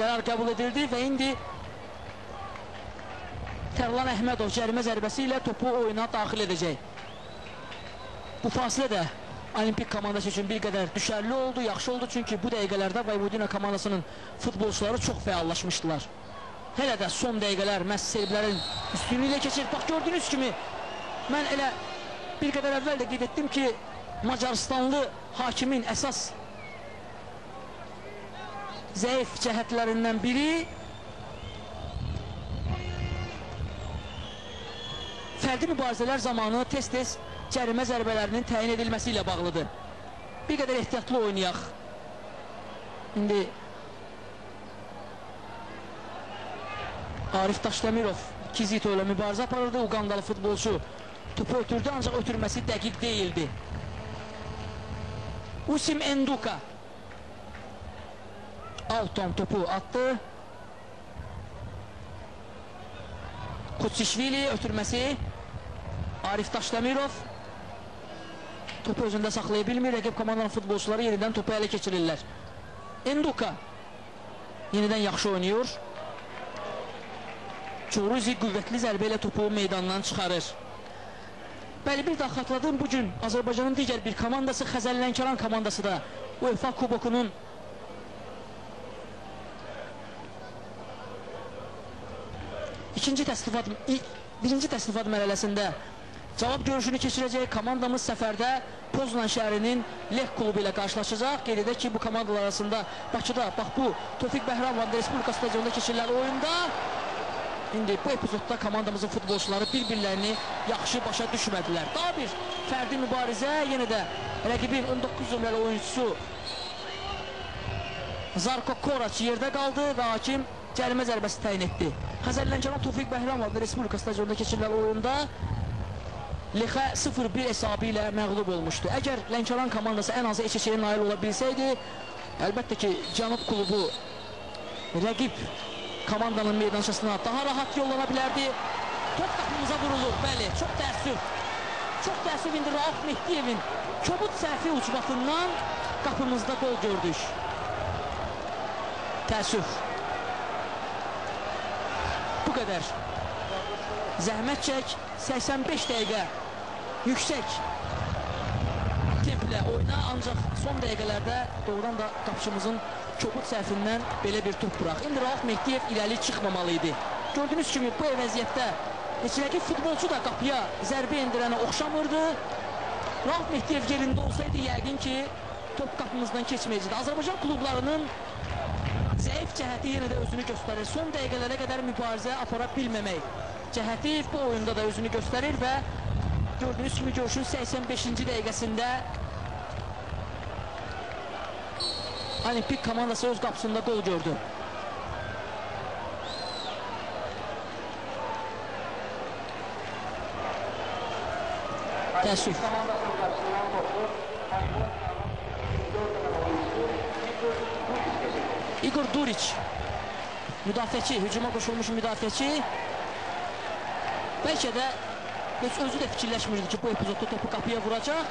qərar qəbul edildi və indi Tərlan Əhmədov cərimə zərbəsi ilə topu oyuna daxil edəcək. Bu fasilə də Olimpik komandası üçün bir qədər düşərli oldu, yaxşı oldu. Çünki bu dəqiqələrdə Vojvodina komandasının futbolçuları çox fəallaşmışdılar. Hələ də son dəqiqələr məhz serblərin üstünlüyü ilə keçir. Bax, gördüyünüz kimi mən elə bir qədər əvvəl də qeyd etdim ki, Macarıstanlı hakimin əsas zəif cəhətlərindən biri fərdi mübarizələr zamanı tez-tez cərimə zərbələrinin təyin edilməsi ilə bağlıdır. Bir qədər ehtiyatlı oynayaq. İndi Arif Daşdəmirov Kizito ilə mübarizə aparırdı. Uqandalı futbolçu topu ötürdü, ancaq ötürməsi dəqiq deyildi. Usim Enduka Alton topu attı. Kutsishvili ötürməsi. Arif Daşdəmirov topu özündə saxlaya bilmir. Rəqib komandanın futbolçuları yenidən topu ələ keçirirlər. Enduka yenidən yaxşı oynayır. Çoruzi qüvvətli zərbə ilə topu meydandan çıxarır. Bəli, bir daha xatladım, bugün Azərbaycanın digər bir komandası Xəzər Lənkəran komandası da UEFA kubokunun birinci təsnifat mərhələsində cavab görüşünü keçirəcək. Komandamız səfərdə Poznan şəhərinin Leh klubu ilə qarşılaşacaq. Qeyd edək ki, bu komandalar arasında Bakıda, bax bu Tofiq Bəhramov Respublika stadionunda keçirilən oyunda indi bu epizodda komandamızın futbolçuları bir-birlərini yaxşı başa düşmədilər. Daha bir fərdi mübarizə, yenə də rəqibin 19 nömrəli oyuncusu Zarko Koraç yerdə qaldı və hakim cərimə zərbəsi təyin etdi. Xəzər Lənkəran Tofiq Bəhramov Respublika stadionunda keçirilən oyunda Lexə 0-1 hesabı ilə məğlub olmuşdu. Əgər Lənkəran komandası ən azı eşəşəyə nail ola bilsəydi, əlbəttə ki, Cənub klubu rəqib komandanın meydançasına daha rahat yollana bilərdi. Top qapımıza vurulur, bəli, çox təəssüf. Çox təəssüf, indi Rauf Mehdiyevin kobud səhvi ucbatından qapımızda gol gördük. Təəssüf. Bu qədər. Zəhmət çək, 85 dəqiqə yüksək templə oyna, ancaq son dəqiqələrdə doğrudan da qapıcımızın kobud səhvindən belə bir top bıraq. İndi Rauf Mehdiyev irəli çıxmamalı idi. Gördüyünüz kimi bu vəziyyətdə heç rəqib futbolçu da qapıya zərbə endirənə oxşamırdı. Rauf Mehdiyev yerində olsaydı yəqin ki, top qapımızdan keçməyəcəkdi. Azərbaycan klublarının zəif cəhəti yenə də özünü göstərir. Son dəqiqələrə qədər mübarizə apara bilməmək cəhəti bu oyunda da özünü göstərir və gördüyünüz kimi görüşün 85-ci dəqiqəsində Olimpik komandası öz qapısında qol gördü. Təəssüf. Igor Duric müdafiəçi, hücuma qoşulmuş müdafiəçi bəlkə də heç özü də fikirləşmirdi ki, bu epizodda topu qapıya vuracaq.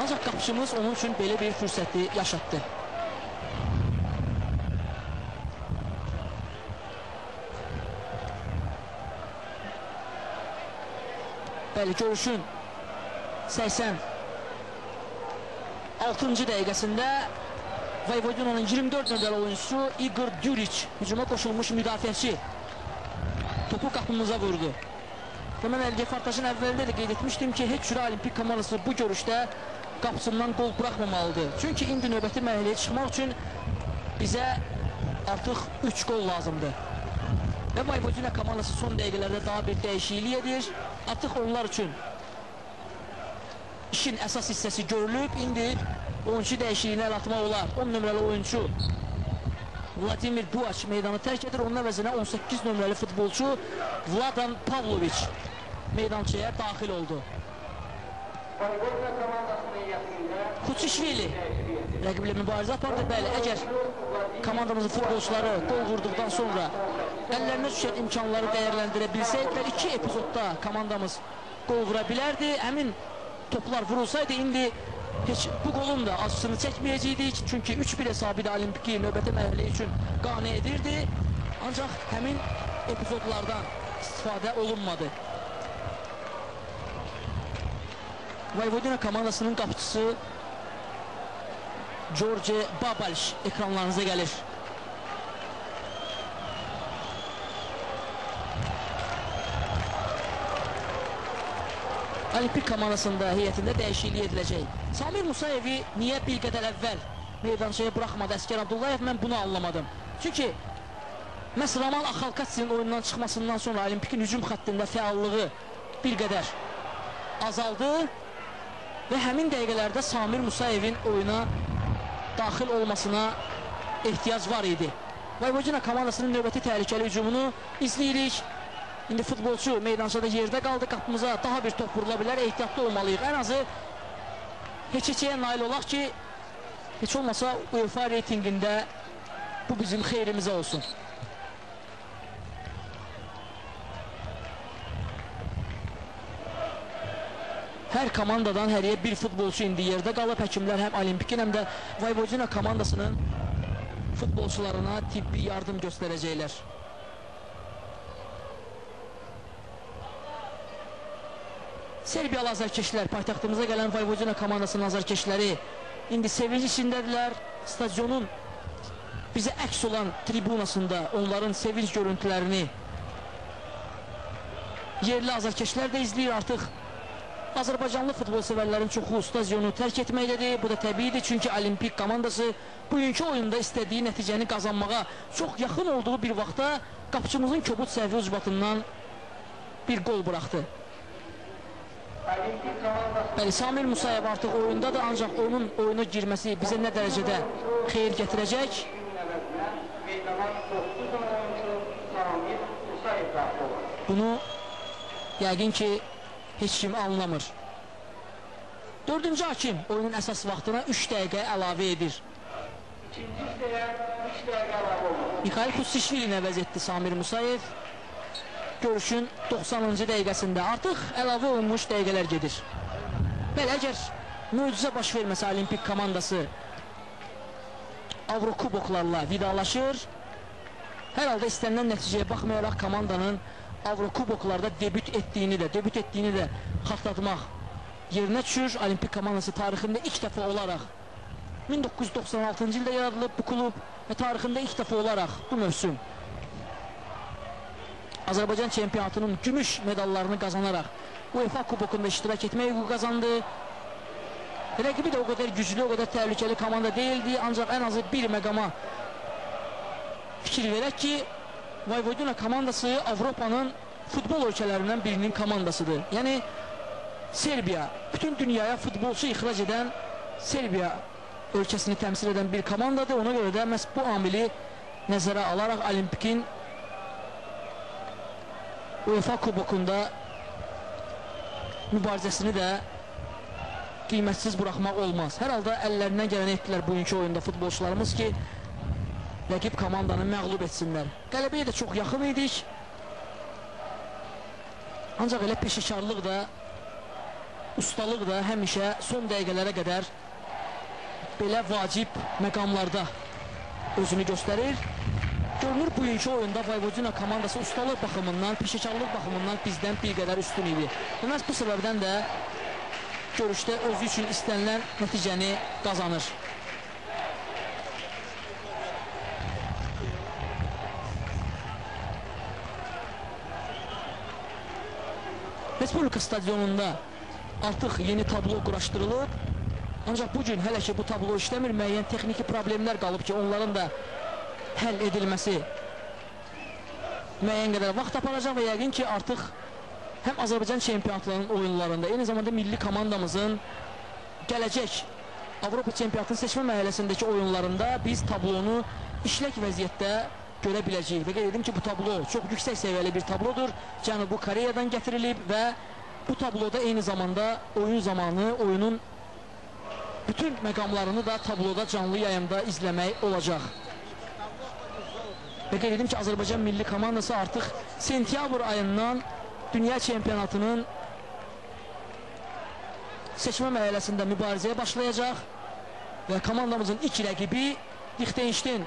Ancaq qapıcımız onun üçün belə bir fürsəti yaşatdı. Bəli, görüşün 86-cı dəqiqəsində Vojvodinanın 24 nömrəli oyuncusu Igor Duric hücuma qoşulmuş müdafiəçi topu qapımıza vurdu. Və mən reportajın əvvəlində də qeyd etmişdim ki, heç cürə Olimpik komandası bu görüşdə qapısından qol buraxmamalıdır. Çünki indi növbəti mərhələyə çıxmaq üçün bizə artıq 3 qol lazımdır. Və Vojvodina komandası son dəqiqələrdə daha bir dəyişiklik edir. Artıq onlar üçün işin əsas hissəsi görülüb. İndi oyuncu dəyişikliyinə əl atmaq olar. 10 nömrəli oyuncu Vladimir Duaç meydanı tərk edir. Onun əvəzinə 18 nömrəli futbolçu Vladan Pavloviç meydançaya daxil oldu. Kutsishvili rəqiblə mübarizə apardı. Bəli, əgər komandamızın futbolçuları qol vurduqdan sonra əllərinə düşən imkanları dəyərləndirə bilsəydilər, 2 epizodda komandamız qol vura bilərdi. Həmin toplar vurulsaydı, indi heç bu qolun da acısını çəkməyəcəkdik. Çünki 3-1 hesabı da Olimpiki növbəti mərhələ üçün qane edirdi. Ancaq həmin epizodlardan istifadə olunmadı. Vojvodina komandasının qapıçısı George Babalish ekranlarınıza gəlir. Olimpik komandasında, heyətində dəyişiklik ediləcək. Samir Musayevi niyə bir qədər əvvəl meydançaya buraxmadı Əskər Abdullayev, mən bunu anlamadım. Çünki məhz Ramal Axalkatsinin oyundan çıxmasından sonra Olimpikin hücum xəttində fəallığı bir qədər azaldı və həmin dəqiqələrdə Samir Musayevin oyuna daxil olmasına ehtiyac var idi. Vojvodina komandasının növbəti təhlükəli hücumunu izləyirik. İndi futbolçu meydançada yerdə qaldı, qapımıza daha bir top vurula bilər, ehtiyatlı olmalıyıq. Ən azı heç-heçəyə nail olaq ki, heç olmasa UEFA reytingində bu bizim xeyrimizə olsun. Hər komandadan həriyə bir futbolçu indi yerdə qalıb. Həkimlər həm Olimpikin, həm də Vojvodina komandasının futbolçularına tibbi yardım göstərəcəklər. Serbiyalı azarkeşlər, paytaxtımıza gələn Vojvodina komandasının azarkeşləri indi sevinç içindədirlər. Stadionun bizə əks olan tribunasında onların sevinç görüntülərini yerli azarkeşlər də izləyir. Artıq Azərbaycanlı futbol sevərlərin çoxu stadionu tərk etməkdədir. Bu da təbiidir, çünki Olimpik komandası bugünkü oyunda istədiyi nəticəni qazanmağa çox yaxın olduğu bir vaxtda qapıçımızın kobud səhvi ucbatından bir qol buraxdı. Bəli, Samir Musayev artıq oyundadır, ancaq onun oyuna girməsi bizə nə dərəcədə xeyir gətirəcək? Bunu yəqin ki, heç kim anlamır. 4-cü hakim oyunun əsas vaxtına 3 dəqiqə əlavə edir. Mikhail Kutsishvilini əvəz etdi Samir Musayev. Görüşün 90-cı dəqiqəsində artıq əlavə olunmuş dəqiqələr gedir. Bəli, əgər möcüzə baş verməsə Olimpik komandası Avrokuboklarla vidalaşır. Hər halda istənilən nəticəyə baxmayaraq komandanın Avrokuboklarda debüt etdiyini də xatırlatmaq yerinə düşür. Olimpik komandası tarixində ilk dəfə olaraq 1996-cı ildə yaradılıb bu klub və tarixində ilk dəfə olaraq bu mövsüm Azərbaycan çempionatının gümüş medallarını qazanaraq UEFA kubokunda iştirak etmək hüququ qazandı. Rəqibi də o qədər güclü, o qədər təhlükəli komanda deyildi. Ancaq ən azı bir məqama fikir verək ki, Vojvodina komandası Avropanın futbol ölkələrindən birinin komandasıdır. Yəni Serbiya, bütün dünyaya futbolçu ixrac edən Serbiya ölkəsini təmsil edən bir komandadır. Ona görə də məhz bu amili nəzərə alaraq Olimpikin UEFA kubokunda mübarizəsini də qiymətsiz buraxmaq olmaz. Hər halda əllərindən gələni etdilər bugünkü oyunda futbolçularımız ki, rəqib komandanı məğlub etsinlər. Qələbəyə də çox yaxın idik. Ancaq elə peşəkarlıq da, ustalıq da həmişə son dəqiqələrə qədər belə vacib məqamlarda özünü göstərir. Görünür, bugünkü oyunda Vojvodina komandası ustalıq baxımından, peşəkarlıq baxımından bizdən bir qədər üstün idi. Və məhz bu səbəbdən də görüşdə özü üçün istənilən nəticəni qazanır. Respublika stadionunda artıq yeni tablo quraşdırılıb. Ancaq bugün hələ ki bu tablo işləmir, müəyyən texniki problemlər qalıb ki, onların da həll edilməsi müəyyən qədər vaxt aparacaq və yəqin ki, artıq həm Azərbaycan çempionatlarının oyunlarında, eyni zamanda milli komandamızın gələcək Avropa çempionatının seçmə mərhələsindəki oyunlarında biz tablonu işlək vəziyyətdə görə biləcəyik. Və qeyd edim ki, bu tablo çox yüksək səviyyəli bir tablodur. Cənubi Koreyadan gətirilib və bu tabloda eyni zamanda oyun zamanı, oyunun bütün məqamlarını da tabloda canlı yayımda izləmək olacaq. Və qeyd edim ki, Azərbaycan milli komandası artıq sentyabr ayından dünya çempionatının seçmə mərhələsində mübarizəyə başlayacaq və komandamızın ilk rəqibi Liechtenstein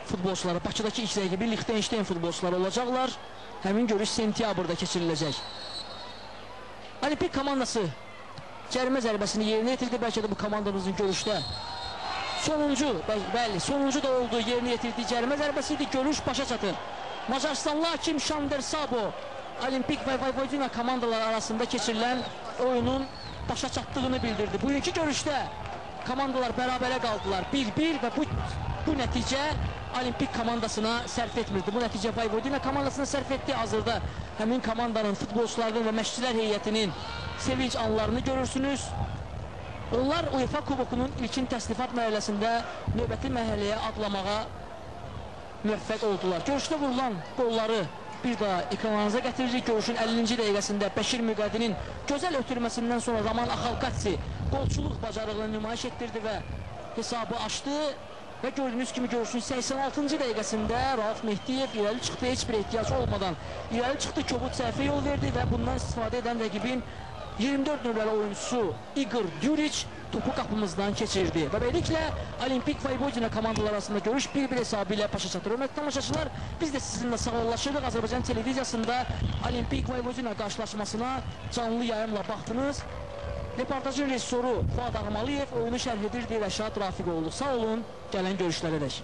futbolçuları, Bakıdakı ilk rəqibi Liechtenstein futbolçuları olacaqlar. Həmin görüş sentyabrda keçiriləcək. Olimpik komandası cərimə zərbəsini yerinə yetirdi. Bəlkə də bu komandamızın görüşdə sonuncu da olduğu yerinə yetirdiyi cərimə zərbəsi idi. Görüş başa çatır. Macarstanlı hakim Şander Sabo Olimpik və Vojvodina komandaları arasında keçirilən oyunun başa çatdığını bildirdi. Bugünkü görüşdə komandalar bərabərə qaldılar. 1-1 və bu nəticə Olimpik komandasına sərf etmirdi. Bu nəticə Vojvodina komandasına sərf etdi. Hazırda həmin komandanın futbolçularının və məşqçilər heyətinin sevinç anlarını görürsünüz. Onlar UEFA kubokunun ilkin təslifat mərhələsində növbəti mərhələyə adlamağa müvəffəq oldular. Görüşdə vurulan qolları bir daha ekranlarınıza gətiririk. Görüşün 50-ci dəqiqəsində Bəşir Müqədinin gözəl ötürməsindən sonra Roman Axalkatsi qolçuluq bacarığını nümayiş etdirdi və hesabı açdı. Və gördüyünüz kimi görüşün 86-cı dəqiqəsində Rauf Mehdiyev irəli çıxdı, heç bir ehtiyac olmadan irəli çıxdı, kobud səhvə yol verdi və bundan istifadə edən rəqibin 24 nömrəli oyuncusu Igor Duric topu qapımızdan keçirdi. Və beləliklə Olimpik Vojvodina komandaları arasında görüş 1-1 hesabı ilə başa çatır. Hörmətli tamaşaçılar, biz də sizinlə sağollaşırdıq. Azərbaycan televiziyasında Olimpik Vojvodina qarşılaşmasına canlı yayımla baxdınız. Reportajın rejissoru Fuad Ağmaliyev, oyunu şərh edirdi Rəşad Rafiqoğlu. Sağ olun, gələn görüşlərə dək.